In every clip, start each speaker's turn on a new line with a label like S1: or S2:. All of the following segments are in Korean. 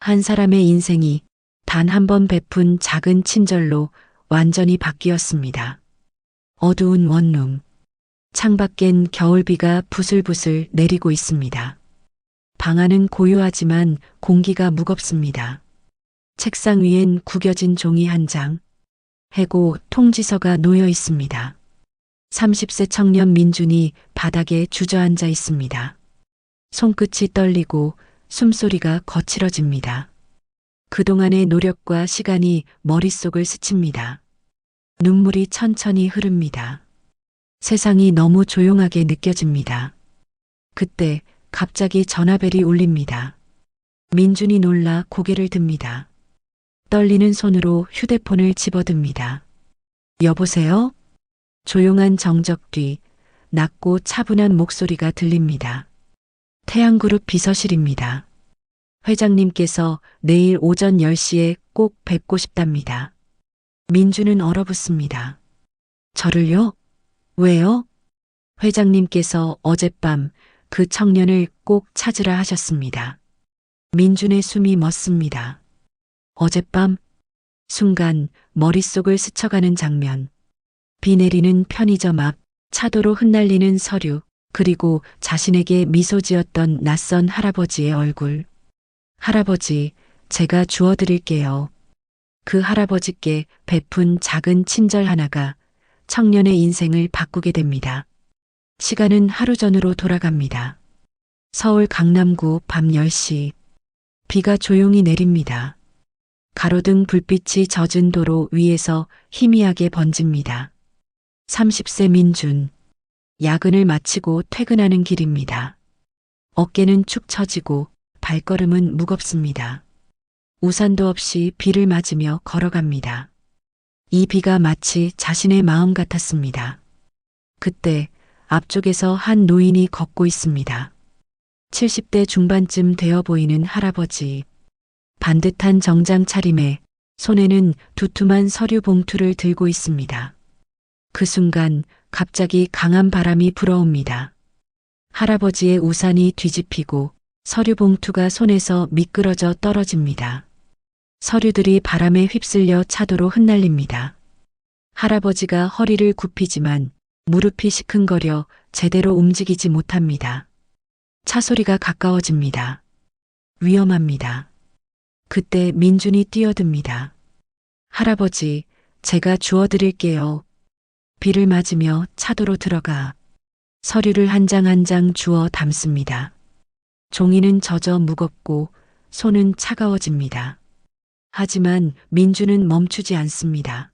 S1: 한 사람의 인생이 단 한 번 베푼 작은 친절로 완전히 바뀌었습니다. 어두운 원룸. 창밖엔 겨울비가 부슬부슬 내리고 있습니다. 방 안은 고요하지만 공기가 무겁습니다. 책상 위엔 구겨진 종이 한 장, 해고 통지서가 놓여 있습니다. 30세 청년 민준이 바닥에 주저앉아 있습니다. 손끝이 떨리고 숨소리가 거칠어집니다. 그동안의 노력과 시간이 머릿속을 스칩니다. 눈물이 천천히 흐릅니다. 세상이 너무 조용하게 느껴집니다. 그때 갑자기 전화벨이 울립니다. 민준이 놀라 고개를 듭니다. 떨리는 손으로 휴대폰을 집어듭니다. 여보세요? 조용한 정적 뒤 낮고 차분한 목소리가 들립니다. 태양그룹 비서실입니다. 회장님께서 내일 오전 10시에 꼭 뵙고 싶답니다. 민주는 얼어붙습니다. 저를요? 왜요? 회장님께서 어젯밤 그 청년을 꼭 찾으라 하셨습니다. 민준의 숨이 멎습니다. 어젯밤? 순간 머릿속을 스쳐가는 장면. 비 내리는 편의점 앞, 차도로 흩날리는 서류, 그리고 자신에게 미소 지었던 낯선 할아버지의 얼굴. 할아버지, 제가 주워드릴게요. 그 할아버지께 베푼 작은 친절 하나가 청년의 인생을 바꾸게 됩니다. 시간은 하루 전으로 돌아갑니다. 서울 강남구 밤 10시. 비가 조용히 내립니다. 가로등 불빛이 젖은 도로 위에서 희미하게 번집니다. 30세 민준. 야근을 마치고 퇴근하는 길입니다. 어깨는 축 처지고 발걸음은 무겁습니다. 우산도 없이 비를 맞으며 걸어갑니다. 이 비가 마치 자신의 마음 같았습니다. 그때 앞쪽에서 한 노인이 걷고 있습니다. 70대 중반쯤 되어 보이는 할아버지. 반듯한 정장 차림에 손에는 두툼한 서류 봉투를 들고 있습니다. 그 순간 갑자기 강한 바람이 불어옵니다. 할아버지의 우산이 뒤집히고 서류 봉투가 손에서 미끄러져 떨어집니다. 서류들이 바람에 휩쓸려 차도로 흩날립니다. 할아버지가 허리를 굽히지만 무릎이 시큰거려 제대로 움직이지 못합니다. 차 소리가 가까워집니다. 위험합니다. 그때 민준이 뛰어듭니다. 할아버지, 제가 주워드릴게요. 비를 맞으며 차도로 들어가 서류를 한 장 한 장 주워 담습니다. 종이는 젖어 무겁고 손은 차가워집니다. 하지만 민주는 멈추지 않습니다.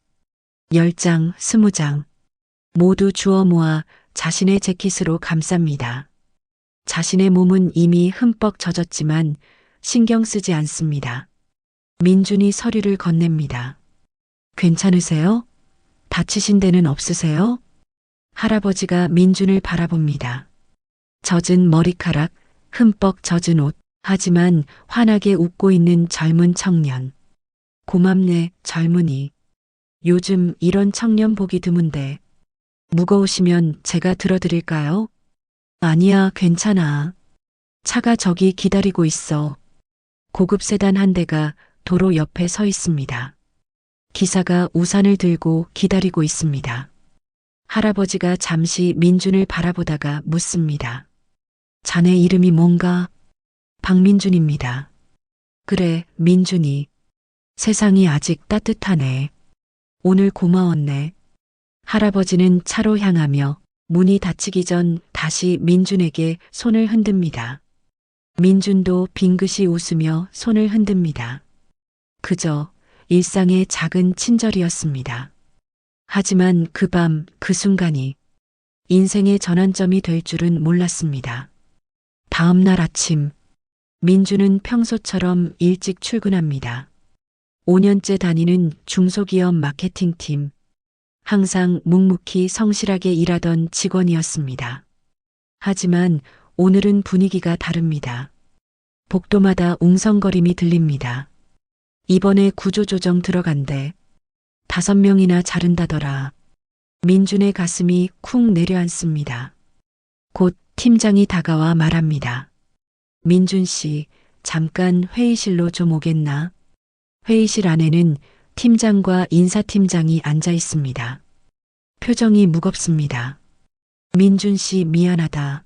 S1: 10장, 20장 모두 주워 모아 자신의 재킷으로 감쌉니다. 자신의 몸은 이미 흠뻑 젖었지만 신경 쓰지 않습니다. 민준이 서류를 건넵니다. 괜찮으세요? 다치신 데는 없으세요? 할아버지가 민준을 바라봅니다. 젖은 머리카락, 흠뻑 젖은 옷, 하지만 환하게 웃고 있는 젊은 청년. 고맙네, 젊은이. 요즘 이런 청년 보기 드문데. 무거우시면 제가 들어드릴까요? 아니야, 괜찮아. 차가 저기 기다리고 있어. 고급 세단 한 대가 도로 옆에 서 있습니다. 기사가 우산을 들고 기다리고 있습니다. 할아버지가 잠시 민준을 바라보다가 묻습니다. 자네 이름이 뭔가? 박민준입니다. 그래, 민준이. 세상이 아직 따뜻하네. 오늘 고마웠네. 할아버지는 차로 향하며 문이 닫히기 전 다시 민준에게 손을 흔듭니다. 민준도 빙긋이 웃으며 손을 흔듭니다. 그저 일상의 작은 친절이었습니다. 하지만 그 밤, 그 순간이 인생의 전환점이 될 줄은 몰랐습니다. 다음 날 아침, 민주는 평소처럼 일찍 출근합니다. 5년째 다니는 중소기업 마케팅팀. 항상 묵묵히 성실하게 일하던 직원이었습니다. 하지만 오늘은 분위기가 다릅니다. 복도마다 웅성거림이 들립니다. 이번에 구조조정 들어간대. 5명이나 자른다더라. 민준의 가슴이 쿵 내려앉습니다. 곧 팀장이 다가와 말합니다. 민준 씨, 잠깐 회의실로 좀 오겠나? 회의실 안에는 팀장과 인사팀장이 앉아 있습니다. 표정이 무겁습니다. 민준 씨 미안하다.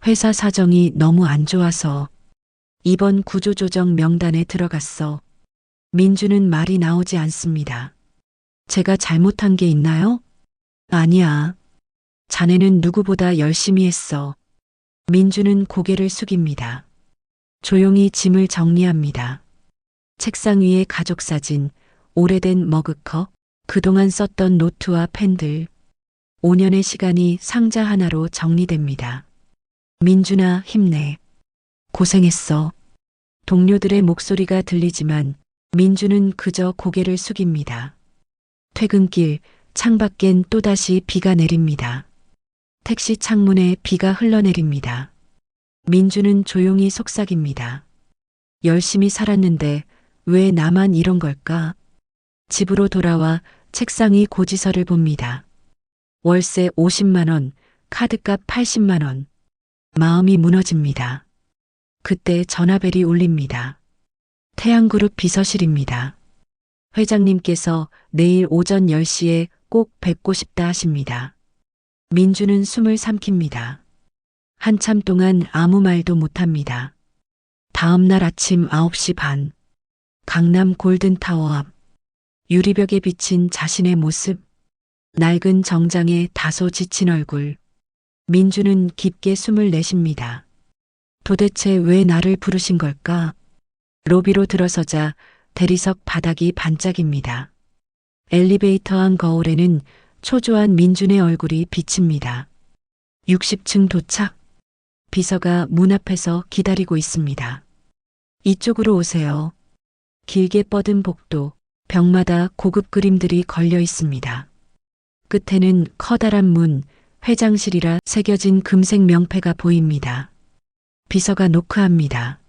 S1: 회사 사정이 너무 안 좋아서 이번 구조조정 명단에 들어갔어. 민준은 말이 나오지 않습니다. 제가 잘못한 게 있나요? 아니야. 자네는 누구보다 열심히 했어. 민준은 고개를 숙입니다. 조용히 짐을 정리합니다. 책상 위에 가족 사진, 오래된 머그컵, 그동안 썼던 노트와 펜들. 5년의 시간이 상자 하나로 정리됩니다. 민준아, 힘내. 고생했어. 동료들의 목소리가 들리지만 민준은 그저 고개를 숙입니다. 퇴근길, 창밖엔 또다시 비가 내립니다. 택시 창문에 비가 흘러내립니다. 민준은 조용히 속삭입니다. 열심히 살았는데 왜 나만 이런 걸까? 집으로 돌아와 책상 위 고지서를 봅니다. 월세 50만 원, 카드값 80만 원. 마음이 무너집니다. 그때 전화벨이 울립니다. 태양그룹 비서실입니다. 회장님께서 내일 오전 10시에 꼭 뵙고 싶다 하십니다. 민주는 숨을 삼킵니다. 한참 동안 아무 말도 못합니다. 다음 날 아침 9시 반. 강남 골든타워 앞. 유리벽에 비친 자신의 모습. 낡은 정장에 다소 지친 얼굴. 민주는 깊게 숨을 내쉽니다. 도대체 왜 나를 부르신 걸까? 로비로 들어서자 대리석 바닥이 반짝입니다. 엘리베이터 안 거울에는 초조한 민준의 얼굴이 비칩니다. 60층 도착. 비서가 문 앞에서 기다리고 있습니다. 이쪽으로 오세요. 길게 뻗은 복도, 벽마다 고급 그림들이 걸려 있습니다. 끝에는 커다란 문, 회장실이라 새겨진 금색 명패가 보입니다. 비서가 노크합니다.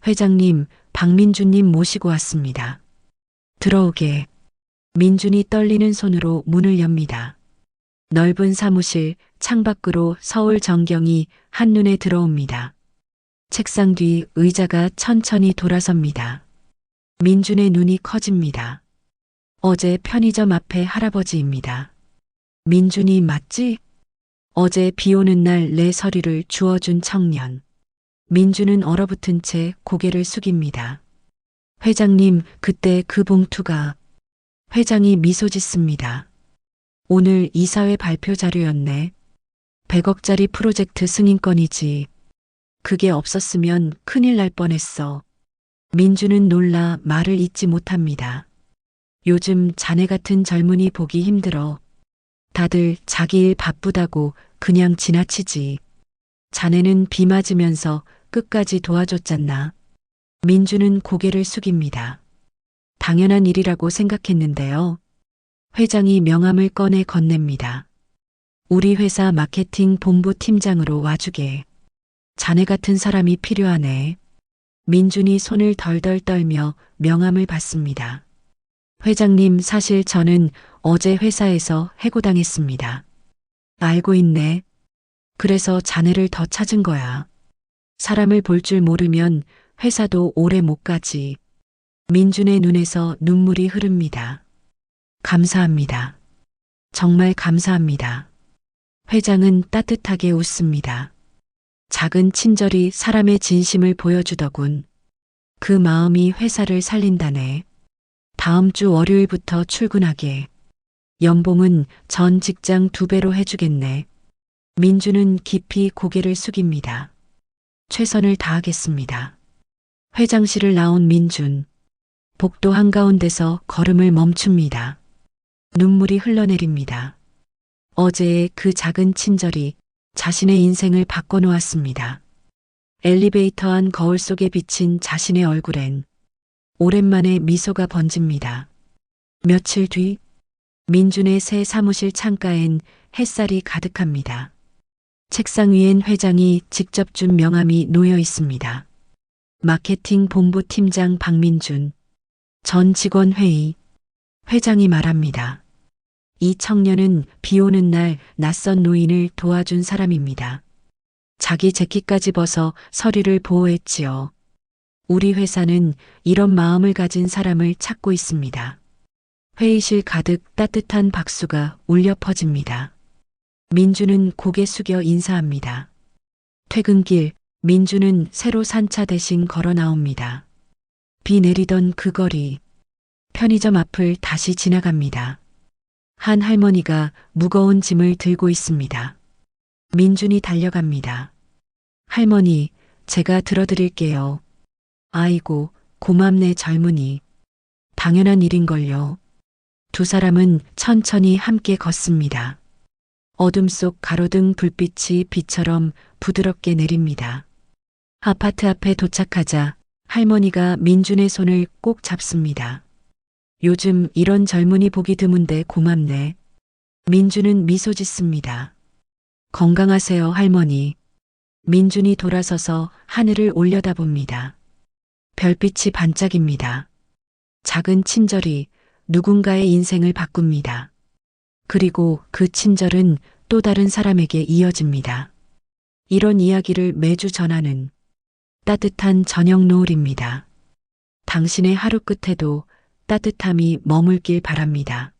S1: 회장님, 박민준님 모시고 왔습니다. 들어오게. 민준이 떨리는 손으로 문을 엽니다. 넓은 사무실, 창밖으로 서울 전경이 한눈에 들어옵니다. 책상 뒤 의자가 천천히 돌아섭니다. 민준의 눈이 커집니다. 어제 편의점 앞에 할아버지입니다. 민준이 맞지? 어제 비 오는 날 내 서류를 주워준 청년. 민준은 얼어붙은 채 고개를 숙입니다. 회장님, 그때 그 봉투가. 회장이 미소 짓습니다. 오늘 이사회 발표 자료였네. 100억짜리 프로젝트 승인건이지. 그게 없었으면 큰일 날 뻔했어. 민주는 놀라 말을 잇지 못합니다. 요즘 자네 같은 젊은이 보기 힘들어. 다들 자기 일 바쁘다고 그냥 지나치지. 자네는 비 맞으면서 끝까지 도와줬잖아. 민주는 고개를 숙입니다. 당연한 일이라고 생각했는데요. 회장이 명함을 꺼내 건넵니다. 우리 회사 마케팅 본부 팀장으로 와주게. 자네 같은 사람이 필요하네. 민준이 손을 덜덜 떨며 명함을 받습니다. 회장님, 사실 저는 어제 회사에서 해고당했습니다. 알고 있네. 그래서 자네를 더 찾은 거야. 사람을 볼 줄 모르면 회사도 오래 못 가지. 민준의 눈에서 눈물이 흐릅니다. 감사합니다. 정말 감사합니다. 회장은 따뜻하게 웃습니다. 작은 친절이 사람의 진심을 보여주더군. 그 마음이 회사를 살린다네. 다음 주 월요일부터 출근하게. 연봉은 전 직장 2배로 해주겠네. 민주는 깊이 고개를 숙입니다. 최선을 다하겠습니다. 회장실을 나온 민준. 복도 한가운데서 걸음을 멈춥니다. 눈물이 흘러내립니다. 어제의 그 작은 친절이 자신의 인생을 바꿔놓았습니다. 엘리베이터 안 거울 속에 비친 자신의 얼굴엔 오랜만에 미소가 번집니다. 며칠 뒤 민준의 새 사무실 창가엔 햇살이 가득합니다. 책상 위엔 회장이 직접 준 명함이 놓여 있습니다. 마케팅 본부 팀장 박민준. 전 직원 회의. 회장이 말합니다. 이 청년은 비 오는 날 낯선 노인을 도와준 사람입니다. 자기 재킷까지 벗어 서류를 보호했지요. 우리 회사는 이런 마음을 가진 사람을 찾고 있습니다. 회의실 가득 따뜻한 박수가 울려 퍼집니다. 민주는 고개 숙여 인사합니다. 퇴근길 민주는 새로 산 차 대신 걸어 나옵니다. 비 내리던 그 거리, 편의점 앞을 다시 지나갑니다. 한 할머니가 무거운 짐을 들고 있습니다. 민준이 달려갑니다. 할머니, 제가 들어드릴게요. 아이고, 고맙네 젊은이. 당연한 일인걸요. 두 사람은 천천히 함께 걷습니다. 어둠 속 가로등 불빛이 비처럼 부드럽게 내립니다. 아파트 앞에 도착하자 할머니가 민준의 손을 꼭 잡습니다. 요즘 이런 젊은이 보기 드문데 고맙네. 민준은 미소 짓습니다. 건강하세요, 할머니. 민준이 돌아서서 하늘을 올려다봅니다. 별빛이 반짝입니다. 작은 친절이 누군가의 인생을 바꿉니다. 그리고 그 친절은 또 다른 사람에게 이어집니다. 이런 이야기를 매주 전하는 따뜻한 저녁 노을입니다. 당신의 하루 끝에도 따뜻함이 머물길 바랍니다.